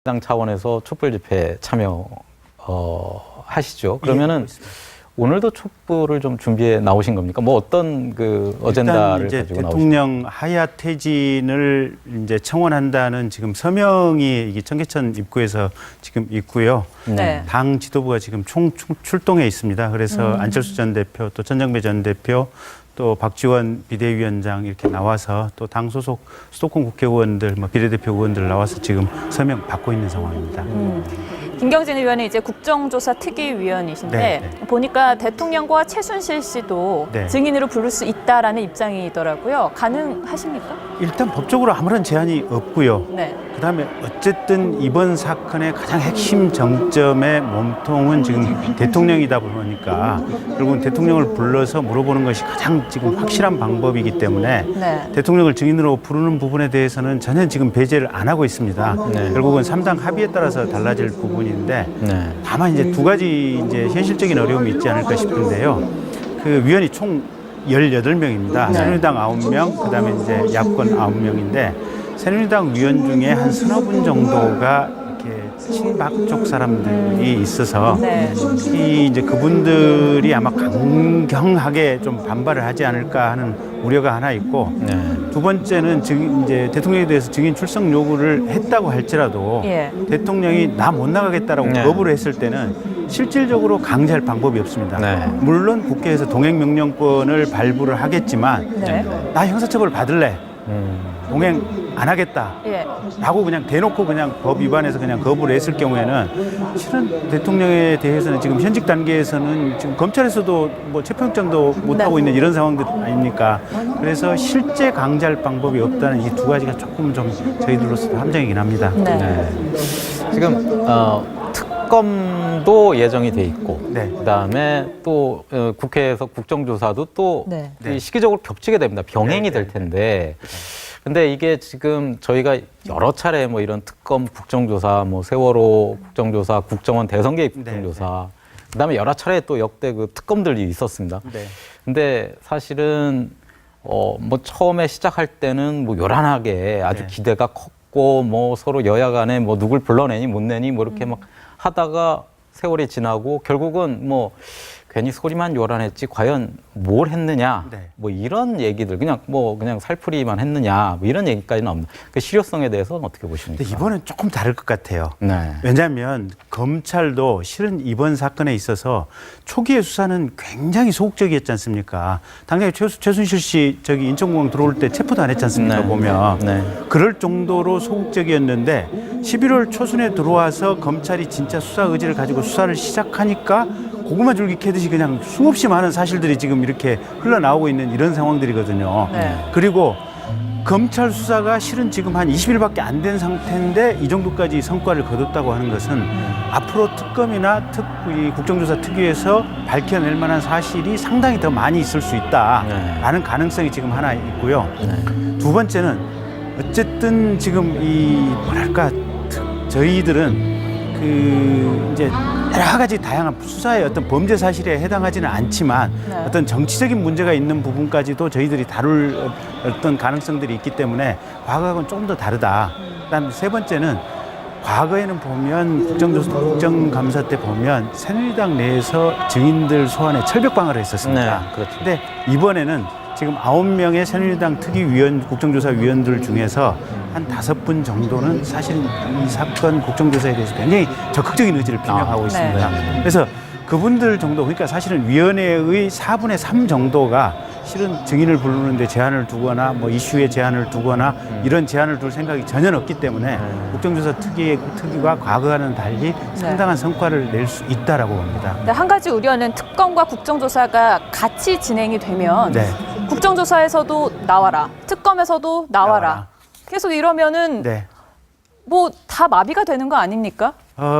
당 차원에서 촛불 집회 참여 하시죠. 그러면은 오늘도 촛불을 좀 준비해 나오신 겁니까? 뭐 어떤 그 어젠다를 이제 가지고 나오신 대통령 하야 퇴진을 이제 청원한다는 지금 서명이 이게 청계천 입구에서 지금 있고요. 네. 당 지도부가 지금 출동해 있습니다. 그래서 안철수 전 대표, 또 전정배 전 대표, 또 박지원 비대위원장 이렇게 나와서 또 당 소속 수도권 국회의원들, 뭐 비례대표 의원들 나와서 지금 서명 받고 있는 상황입니다. 김경진 의원은 이제 국정조사 특위위원이신데 네. 보니까 대통령과 최순실 씨도 네. 증인으로 부를 수 있다라는 입장이더라고요. 가능하십니까? 일단 법적으로 아무런 제한이 없고요. 네. 그다음에 어쨌든 이번 사건의 가장 핵심 정점의 몸통은 지금 대통령이다 보니까 결국은 대통령을 불러서 물어보는 것이 가장 지금 확실한 방법이기 때문에 네. 대통령을 증인으로 부르는 부분에 대해서는 전혀 지금 배제를 안 하고 있습니다. 네. 결국은 3당 합의에 따라서 달라질 부분인데 네. 다만 이제 두 가지 이제 현실적인 어려움이 있지 않을까 싶은데요. 그 위원이 총 18명입니다. 새누리당 9명, 그다음에 이제 야권 9명인데 새누리당 위원 중에 한 서너 분 정도가 이렇게 친박 쪽 사람들이 있어서 네. 이 이제 그분들이 아마 강경하게 좀 반발을 하지 않을까 하는 우려가 하나 있고 네. 두 번째는 이제 대통령에 대해서 증인 출석 요구를 했다고 할지라도 예. 대통령이 나 못 나가겠다라고 네. 거부를 했을 때는 실질적으로 강제할 방법이 없습니다. 네. 물론 국회에서 동행명령권을 발부를 하겠지만 네. 나 형사처벌 받을래. 동행 안 하겠다. 예. 라고 그냥 대놓고 그냥 법 위반해서 그냥 거부를 했을 경우에는 실은 대통령에 대해서는 지금 현직 단계에서는 지금 검찰에서도 뭐 체포영장도 못 하고 있는 이런 상황들 아닙니까? 그래서 실제 강제할 방법이 없다는 이 두 가지가 조금 좀 저희들로서 함정이긴 합니다. 네. 네. 지금 특검도 예정이 돼 있고 네. 그다음에 또 국회에서 국정조사도 또 네. 이 시기적으로 겹치게 됩니다. 병행이 네. 될 텐데. 근데 이게 지금 저희가 여러 차례 뭐 이런 특검 국정조사, 뭐 세월호 국정조사, 국정원 대선 개입 국정조사, 그다음에 여러 차례 또 역대 그 특검들이 있었습니다. 네. 근데 사실은 뭐 처음에 시작할 때는 뭐 요란하게 아주 네. 기대가 컸고 뭐 서로 여야 간에 뭐 누굴 불러내니 못 내니 뭐 이렇게 막 하다가 세월이 지나고 결국은 뭐 괜히 소리만 요란했지 과연 뭘 했느냐 네. 뭐 이런 얘기들 그냥 살풀이만 했느냐 뭐 이런 얘기까지는 없는 그 실효성에 대해서는 어떻게 보십니까? 근데 이번엔 조금 다를 것 같아요. 네. 왜냐하면 검찰도 실은 이번 사건에 있어서 초기의 수사는 굉장히 소극적이었지 않습니까? 당장에 최순실 씨 저기 인천공항 들어올 때 체포도 안 했지 않습니까? 네. 보면 네. 그럴 정도로 소극적이었는데 11월 초순에 들어와서 검찰이 진짜 수사 의지를 가지고 수사를 시작하니까 고구마 줄기 캐듯이 그냥 수없이 많은 사실들이 지금 이렇게 흘러나오고 있는 이런 상황들이거든요. 네. 그리고 검찰 수사가 실은 지금 한 20일밖에 안 된 상태인데 이 정도까지 성과를 거뒀다고 하는 것은 앞으로 특검이나 이 국정조사 특위에서 밝혀낼 만한 사실이 상당히 더 많이 있을 수 있다라는 가능성이 지금 하나 있고요. 두 번째는 어쨌든 지금 저희들은 이제 여러 가지 다양한 수사의 어떤 범죄 사실에 해당하지는 않지만 네. 어떤 정치적인 문제가 있는 부분까지도 저희들이 다룰 어떤 가능성들이 있기 때문에 과거하고는 조금 더 다르다. 그다음 세 번째는 과거에는 보면 국정감사 때 보면 새누리당 내에서 증인들 소환에 철벽 방어를 했었습니다. 네, 그렇죠. 근데 이번에는 지금 9명의 새누리당 특위위원, 국정조사위원들 중에서 한 5분 정도는 사실은 이 사건 국정조사에 대해서 굉장히 적극적인 의지를 표명하고 있습니다. 네. 그래서 그분들 정도, 그러니까 사실은 위원회의 4분의 3 정도가 실은 증인을 부르는데 제한을 두거나 뭐 이슈에 제한을 두거나 이런 제한을 둘 생각이 전혀 없기 때문에 국정조사 특위가 과거와는 달리 상당한 성과를 낼 수 있다라고 봅니다. 근데 한 가지 우려는 특검과 국정조사가 같이 진행이 되면 네. 국정조사에서도 나와라, 특검에서도 나와라. 계속 이러면은 네. 뭐 다 마비가 되는 거 아닙니까?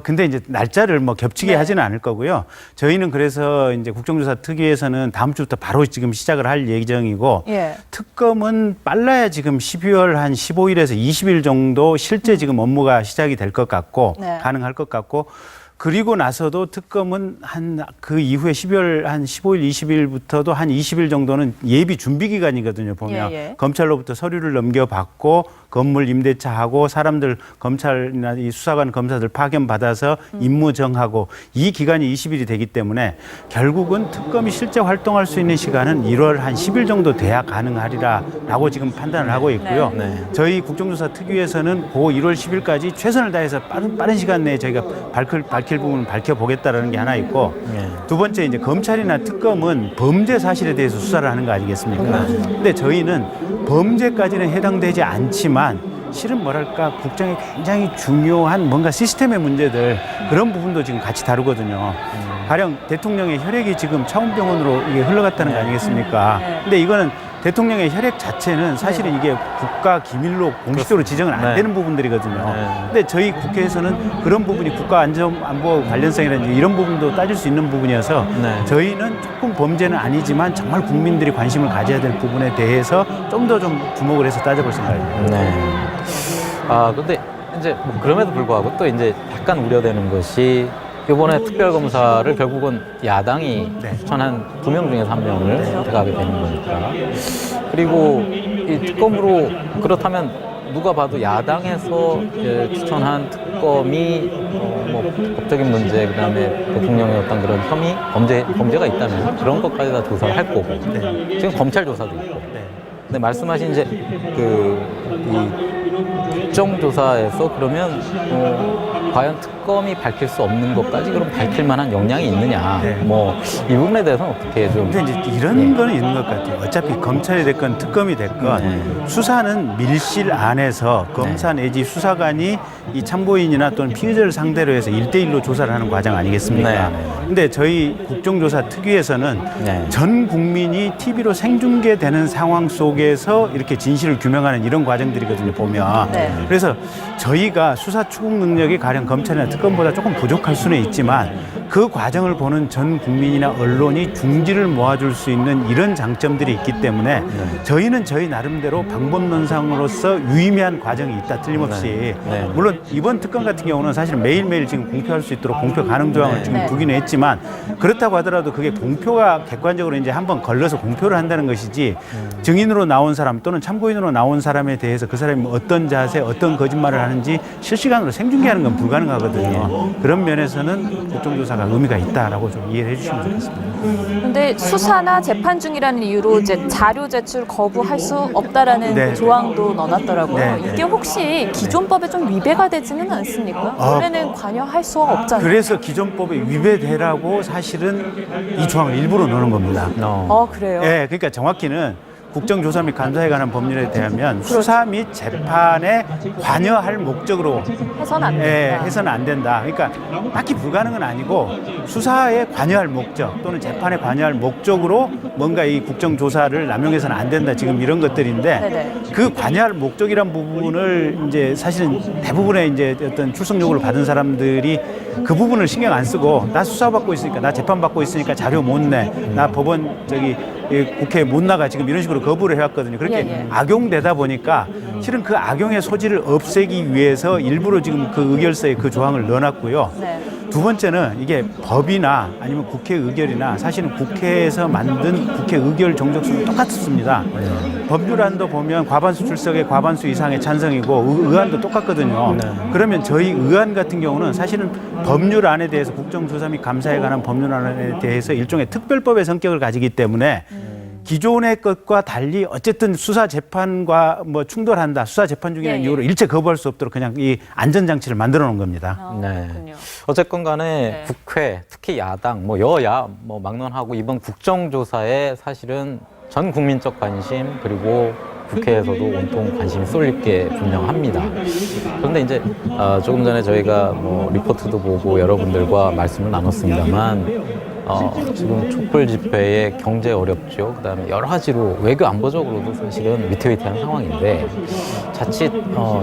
근데 이제 날짜를 뭐 겹치게 네. 하지는 않을 거고요. 저희는 그래서 이제 국정조사 특위에서는 다음 주부터 바로 지금 시작을 할 예정이고, 예. 특검은 빨라야 지금 12월 한 15일에서 20일 정도 실제 지금 업무가 시작이 될 것 같고, 네. 가능할 것 같고, 그리고 나서도 특검은 한 그 이후에 12월 한 15일, 20일부터도 한 20일 정도는 예비 준비 기간이거든요. 보면 예, 예. 검찰로부터 서류를 넘겨받고 건물 임대차하고 사람들 검찰이나 이 수사관 검사들 파견받아서 임무 정하고 이 기간이 20일이 되기 때문에 결국은 특검이 실제 활동할 수 있는 시간은 1월 한 10일 정도 돼야 가능하리라라고 지금 판단을 하고 있고요. 네. 저희 국정조사 특위에서는 그 1월 10일까지 최선을 다해서 빠른 시간 내에 저희가 밝힐 부분을 밝혀보겠다라는 게 하나 있고 네. 두 번째 이제 검찰이나 특검은 범죄 사실에 대해서 수사를 하는 거 아니겠습니까? 근데 저희는 범죄까지는 해당되지 않지만 실은 뭐랄까 국정에 굉장히 중요한 뭔가 시스템의 문제들 그런 부분도 지금 같이 다루거든요. 가령 대통령의 혈액이 지금 차원병원으로 이게 흘러갔다는 거 아니겠습니까? 근데 이거는 대통령의 혈액 자체는 사실은 이게 국가 기밀로 공식적으로 지정은 안 되는 부분들이거든요. 근데 저희 국회에서는 그런 부분이 국가 안보 관련성이라든지 이런 부분도 따질 수 있는 부분이어서 저희는 조금 범죄는 아니지만 정말 국민들이 관심을 가져야 될 부분에 대해서 좀 더 좀 주목을 해서 따져볼 생각입니다. 네. 아, 근데 이제 뭐 그럼에도 불구하고 또 이제 약간 우려되는 것이 이번에 특별검사를 결국은 야당이 추천한 2명 중에서 1명을 선택하게 되는 거니까. 그리고 이 특검으로 그렇다면 누가 봐도 야당에서 추천한 특검이 뭐 법적인 문제, 그다음에 대통령의 어떤 그런 혐의, 범죄가 있다면 그런 것까지 다 조사를 할 거고. 지금 검찰 조사도 있고. 근데 말씀하신 이제 이 국정조사에서 그러면 과연 특검이 밝힐 수 없는 것까지 그럼 밝힐 만한 역량이 있느냐? 뭐 이 부분에 대해서는 어떻게 좀? 근데 이제 이런 거는 있는 것 같아요. 어차피 검찰이 됐건 특검이 됐건 수사는 밀실 안에서 검사 내지 수사관이 이 참고인이나 또는 피의자를 상대로 해서 1대1로 조사를 하는 과정 아니겠습니까? 근데 저희 국정조사 특위에서는 전 국민이 TV로 생중계되는 상황 속에서 이렇게 진실을 규명하는 이런 과정들이거든요, 보면. 그래서 저희가 수사 추궁 능력이 가령 검찰이나 특검보다 조금 부족할 수는 있지만 그 과정을 보는 전 국민이나 언론이 중지를 모아줄 수 있는 이런 장점들이 있기 때문에 저희는 저희 나름대로 방법론상으로서 유의미한 과정이 있다, 틀림없이. 물론 이번 특검 같은 경우는 사실 매일매일 지금 공표할 수 있도록 공표 가능 조항을 지금 두기는 했지만 그렇다고 하더라도 그게 공표가 객관적으로 이제 한번 걸러서 공표를 한다는 것이지 증인으로 나온 사람 또는 참고인으로 나온 사람에 대해서 그 사람이 어떤 자세, 어떤 거짓말을 하는지 실시간으로 생중계하는 건 불가능하거든요. 그런 면에서는 국정조사가 의미가 있다라고 좀 이해해 주시면 좋겠습니다. 그런데 수사나 재판 중이라는 이유로 이제 자료 제출 거부할 수 없다라는 그 조항도 넣어놨더라고요. 이게 혹시 기존법에 좀 위배가 되지는 않습니까? 원래는 관여할 수가 없잖아요. 그래서 기존법에 위배되라고 사실은 이 조항을 일부러 넣는 겁니다. 그래요? 네, 그러니까 정확히는 국정조사 및 감사에 관한 법률에 대하면 수사 및 재판에 관여할 목적으로 해서는 안 된다. 해서는 안 된다. 그러니까 딱히 불가능은 아니고 수사에 관여할 목적 또는 재판에 관여할 목적으로 뭔가 이 국정조사를 남용해서는 안 된다. 지금 이런 것들인데 그 관여할 목적이란 부분을 이제 사실은 대부분의 이제 어떤 출석 요구를 받은 사람들이 그 부분을 신경 안 쓰고 나 수사받고 있으니까 나 재판받고 있으니까 자료 못 내. 나 법원 국회에 못 나가 지금 이런 식으로 거부를 해왔거든요. 그렇게 악용되다 보니까 실은 그 악용의 소지를 없애기 위해서 일부러 지금 그 의결서에 그 조항을 넣어놨고요. 두 번째는 이게 법이나 아니면 국회 의결이나 사실은 국회에서 만든 국회 의결 정적수는 똑같습니다. 법률안도 보면 과반수 출석에 과반수 이상의 찬성이고 의안도 똑같거든요. 그러면 저희 의안 같은 경우는 사실은 법률안에 대해서 국정조사 및 감사에 관한 법률안에 대해서 일종의 특별법의 성격을 가지기 때문에 기존의 것과 달리 어쨌든 수사 재판과 뭐 충돌한다, 수사 재판 중이라는 이유로 일체 거부할 수 없도록 그냥 이 안전장치를 만들어 놓은 겁니다. 어쨌건 간에 국회, 특히 야당, 뭐 여야, 뭐 막론하고 이번 국정조사에 사실은 전 국민적 관심 그리고 국회에서도 온통 관심이 쏠릴 게 분명합니다. 그런데 이제 조금 전에 저희가 뭐 리포트도 보고 여러분들과 말씀을 나눴습니다만 지금 촛불 집회에 경제 어렵죠. 그다음에 여러 가지로 외교 안보적으로도 사실은 위태위태한 상황인데 자칫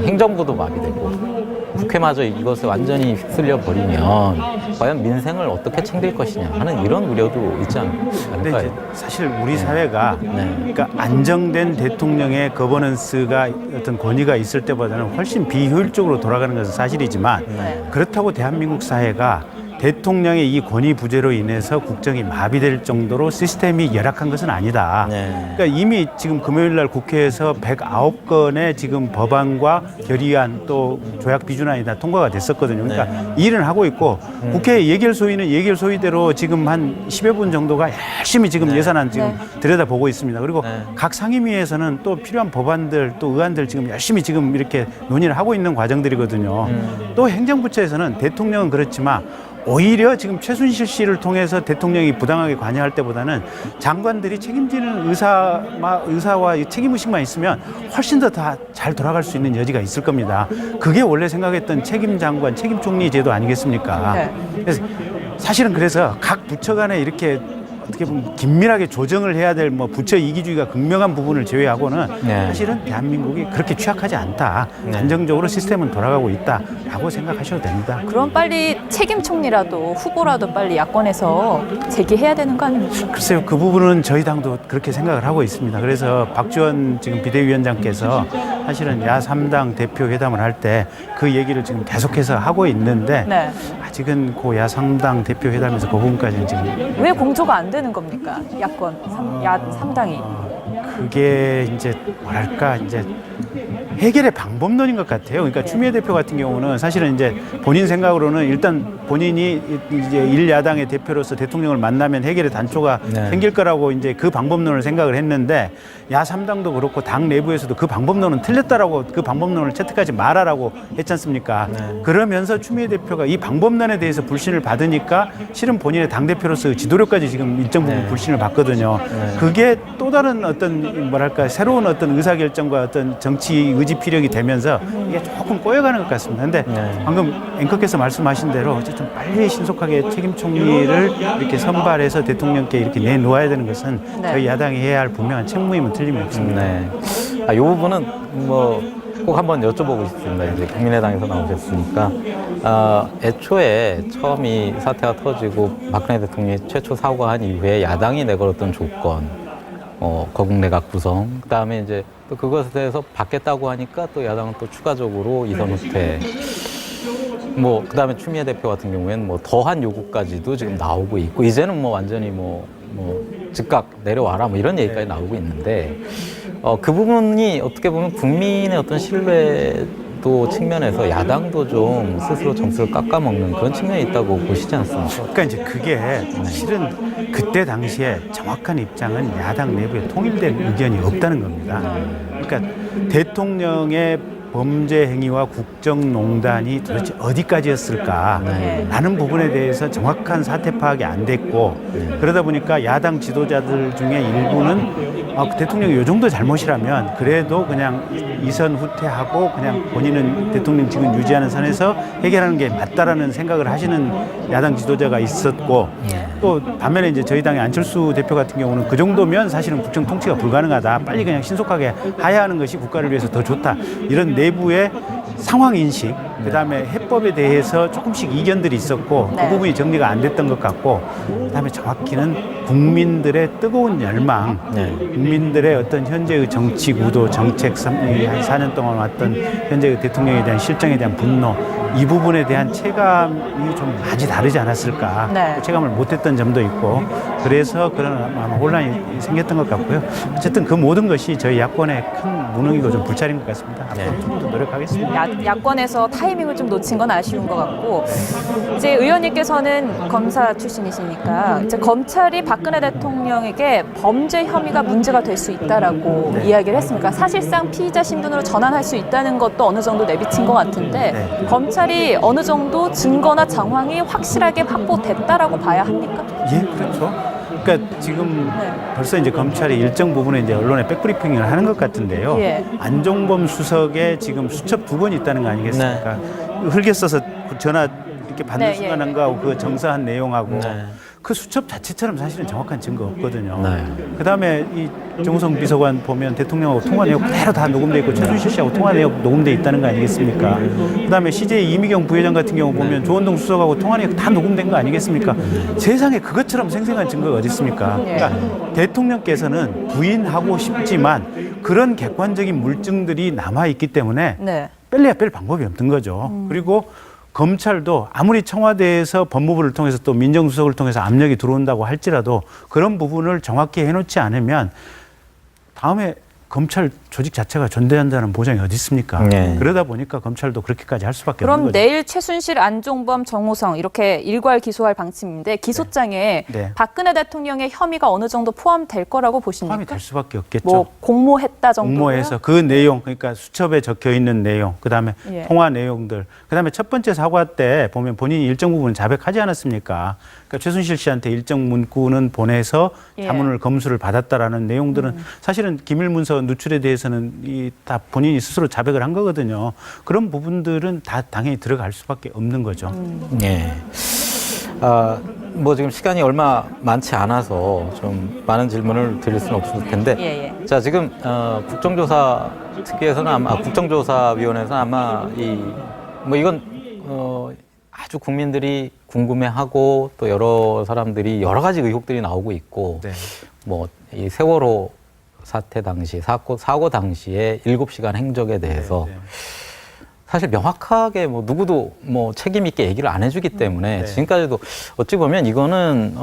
행정부도 마비되고 국회마저 이것을 완전히 휩쓸려 버리면 과연 민생을 어떻게 챙길 것이냐 하는 이런 우려도 있지 근데 이제 않을까요? 사실 우리 사회가 그러니까 안정된 대통령의 거버넌스가 어떤 권위가 있을 때보다는 훨씬 비효율적으로 돌아가는 것은 사실이지만 그렇다고 대한민국 사회가 대통령의 이 권위 부재로 인해서 국정이 마비될 정도로 시스템이 열악한 것은 아니다. 네. 그러니까 이미 지금 금요일 날 국회에서 109건의 지금 법안과 결의안 또 조약 비준안이 다 통과가 됐었거든요. 그러니까 일은 하고 있고 국회 예결소위는 예결소위대로 지금 한 10여 분 정도가 열심히 지금 예산안 지금 들여다보고 있습니다. 그리고 각 상임위에서는 또 필요한 법안들 또 의안들 지금 열심히 지금 이렇게 논의를 하고 있는 과정들이거든요. 또 행정부처에서는 대통령은 그렇지만 오히려 지금 최순실 씨를 통해서 대통령이 부당하게 관여할 때보다는 장관들이 책임지는 의사와 책임의식만 있으면 훨씬 더 다 잘 돌아갈 수 있는 여지가 있을 겁니다. 그게 원래 생각했던 책임 장관, 책임 총리 제도 아니겠습니까? 그래서 사실은 그래서 각 부처 간에 이렇게 어떻게 보면 긴밀하게 조정을 해야 될 뭐 부처 이기주의가 극명한 부분을 제외하고는 사실은 대한민국이 그렇게 취약하지 않다. 안정적으로 시스템은 돌아가고 있다라고 생각하셔도 됩니다. 그럼 빨리 책임 총리라도 후보라도 빨리 야권에서 제기해야 되는 거 아닙니까? 글쎄요, 그 부분은 저희 당도 그렇게 생각을 하고 있습니다. 그래서 박지원 지금 비대위원장께서 사실은 야3당 대표 회담을 할 때 그 얘기를 지금 계속해서 하고 있는데 아직은 그 야3당 대표 회담에서 그 부분까지는 지금 왜 공조가 안 되는 겁니까? 야권 야3당이. 그게 이제 뭐랄까 이제 해결의 방법론인 것 같아요. 그러니까 추미애 대표 같은 경우는 사실은 이제 본인 생각으로는 일단 본인이 이제 일야당의 대표로서 대통령을 만나면 해결의 단초가 생길 거라고 이제 그 방법론을 생각을 했는데 야3당도 그렇고 당 내부에서도 그 방법론은 틀렸다라고 그 방법론을 채택하지 말아라고 했지 않습니까? 그러면서 추미애 대표가 이 방법론에 대해서 불신을 받으니까 실은 본인의 당대표로서 지도력까지 지금 일정 부분 불신을 받거든요. 그게 또 다른 어떤 뭐랄까 새로운 어떤 의사결정과 어떤 정치 의지 피력이 되면서 이게 조금 꼬여가는 것 같습니다. 근데 방금 앵커께서 말씀하신 대로 어쨌든 빨리 신속하게 책임 총리를 이렇게 선발해서 대통령께 이렇게 내놓아야 되는 것은 저희 야당이 해야 할 분명한 책무임은 틀림이 없습니다. 이 부분은 뭐 꼭 한번 여쭤보고 싶습니다. 이제 국민의당에서 나오셨으니까 애초에 처음 이 사태가 터지고 박근혜 대통령이 최초 사고한 이후에 야당이 내걸었던 조건, 거국내각 구성, 그다음에 이제 또 그것에 대해서 받겠다고 하니까 또 야당은 또 추가적으로 이선 후퇴, 뭐 그다음에 추미애 대표 같은 경우에는 뭐 더한 요구까지도 지금 나오고 있고 이제는 뭐 완전히 뭐 즉각 내려와라 뭐 이런 얘기까지 나오고 있는데 그 부분이 어떻게 보면 국민의 어떤 신뢰도 측면에서 야당도 좀 스스로 점수를 깎아먹는 그런 측면이 있다고 보시지 않습니까? 그러니까 이제 그게 실은 그때 당시에 정확한 입장은 야당 내부에 통일된 의견이 없다는 겁니다. 그러니까 대통령의 범죄 행위와 국정농단이 도대체 어디까지였을까라는 부분에 대해서 정확한 사태 파악이 안 됐고 그러다 보니까 야당 지도자들 중에 일부는 대통령이 이 정도 잘못이라면 그래도 그냥 이선 후퇴하고 그냥 본인은 대통령 지금 유지하는 선에서 해결하는 게 맞다라는 생각을 하시는 야당 지도자가 있었고 또 반면에 이제 저희 당의 안철수 대표 같은 경우는 그 정도면 사실은 국정 통치가 불가능하다. 빨리 그냥 신속하게 하야하는 것이 국가를 위해서 더 좋다. 이런 내부의 상황 인식, 그다음에 해법에 대해서 조금씩 이견들이 있었고 그 부분이 정리가 안 됐던 것 같고 그다음에 정확히는 국민들의 뜨거운 열망, 국민들의 어떤 현재의 정치 구도, 정책, 한 4년 동안 왔던 현재의 대통령에 대한 실정에 대한 분노 이 부분에 대한 체감이 좀 많이 다르지 않았을까. 체감을 못했던 점도 있고 그래서 그런 아마 혼란이 생겼던 것 같고요. 어쨌든 그 모든 것이 저희 야권의 큰 무능이고 좀 불찰인 것 같습니다. 앞으로 좀 더 노력하겠습니다. 야권에서 타이밍을 좀 놓친 건 아쉬운 것 같고 이제 의원님께서는 검사 출신이시니까 이제 검찰이 박근혜 대통령에게 범죄 혐의가 문제가 될 수 있다라고 이야기를 했습니까? 사실상 피의자 신분으로 전환할 수 있다는 것도 어느 정도 내비친 것 같은데 검찰이 어느 정도 증거나 정황이 확실하게 확보됐다라고 봐야 합니까? 예, 그렇죠. 그러니까 지금 벌써 이제 검찰이 일정 부분에 이제 언론에 백브리핑을 하는 것 같은데요. 안종범 수석에 지금 수첩 2번 있다는 거 아니겠습니까? 흙에 써서 전화 이렇게 받는 순간한 거하고 그 정사한 내용하고 그 수첩 자체처럼 사실은 정확한 증거 없거든요. 그다음에 이 정우성 비서관 보면 대통령하고 통화 내용 그대로 다 녹음돼 있고 최순실 씨하고 통화 내용 녹음돼 있다는 거 아니겠습니까? 그다음에 CJ 이미경 부회장 같은 경우 보면 조원동 수석하고 통화 내용 다 녹음된 거 아니겠습니까? 세상에 그것처럼 생생한 증거가 어디 있습니까? 그러니까 대통령께서는 부인하고 싶지만 그런 객관적인 물증들이 남아 있기 때문에 뺄래야 뺄 방법이 없는 거죠. 그리고 검찰도 아무리 청와대에서 법무부를 통해서 또 민정수석을 통해서 압력이 들어온다고 할지라도 그런 부분을 정확히 해놓지 않으면 다음에 검찰 조직 자체가 존재한다는 보장이 어디 있습니까? 네. 그러다 보니까 검찰도 그렇게까지 할 수밖에 그럼 없는 거죠. 내일 최순실, 안종범, 정호성 이렇게 일괄 기소할 방침인데 기소장에 네. 박근혜 대통령의 혐의가 어느 정도 포함될 거라고 보십니까? 포함이 될 수밖에 없겠죠. 뭐 공모했다 정도. 공모해서 그 내용, 그러니까 수첩에 적혀 있는 내용, 그다음에 예. 통화 내용들, 그다음에 첫 번째 사과 때 보면 본인이 일정 부분 자백하지 않았습니까? 그러니까 최순실 씨한테 일정 문구는 보내서 예. 자문을 검수를 받았다라는 내용들은 사실은 기밀 문서 누출에 대해서는 다 본인이 스스로 자백을 한 거거든요. 그런 부분들은 다 당연히 들어갈 수밖에 없는 거죠. 예. 뭐 지금 시간이 얼마 많지 않아서 좀 많은 질문을 드릴 수는 없을 텐데. 예. 자, 지금 국정조사 특위에서는 아마 국정조사위원회에서는 아마 뭐 이건 아주 국민들이 궁금해하고 또 여러 사람들이 여러 가지 의혹들이 나오고 있고 네. 뭐 이 세월호 사태 당시 사고 당시에 7시간 행적에 대해서 네. 사실 명확하게 뭐 누구도 뭐 책임 있게 얘기를 안 해주기 때문에 네. 지금까지도 어찌 보면 이거는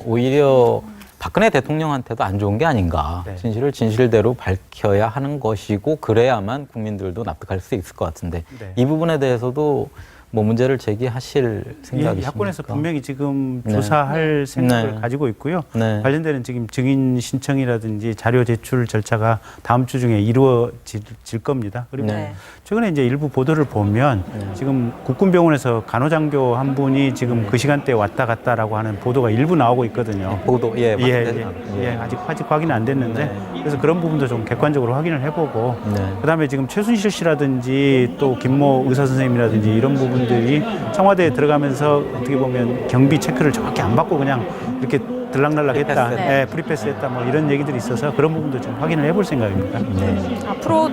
오히려 박근혜 대통령한테도 안 좋은 게 아닌가. 네. 진실을 진실대로 밝혀야 하는 것이고 그래야만 국민들도 납득할 수 있을 것 같은데 네. 이 부분에 대해서도 뭐 문제를 제기하실 생각이십니까? 야권에서 분명히 지금 네. 조사할 생각을 네. 가지고 있고요. 네. 관련되는 지금 증인 신청이라든지 자료 제출 절차가 다음 주 중에 이루어질 겁니다. 그리고 네. 최근에 이제 일부 보도를 보면 지금 국군병원에서 간호장교 한 분이 지금 그 시간대에 왔다 갔다라고 하는 보도가 일부 나오고 있거든요. 보도 아직 확인은 안 됐는데 네. 그래서 그런 부분도 좀 객관적으로 확인을 해보고 네. 그다음에 지금 최순실 씨라든지 또 김모 의사 선생님이라든지 이런 부분들이 청와대에 들어가면서 어떻게 보면 경비 체크를 정확히 안 받고 그냥 이렇게 들락날락했다, 프리패스. 네. 프리패스했다 뭐 이런 얘기들이 있어서 그런 부분도 좀 확인을 해볼 생각입니다. 네. 앞으로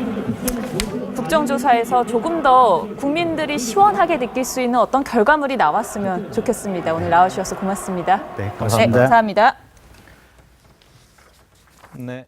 국정조사에서 조금 더 국민들이 시원하게 느낄 수 있는 어떤 결과물이 나왔으면 좋겠습니다. 오늘 나와주셔서 고맙습니다. 네, 네, 고맙습니다. 감사합니다. 네.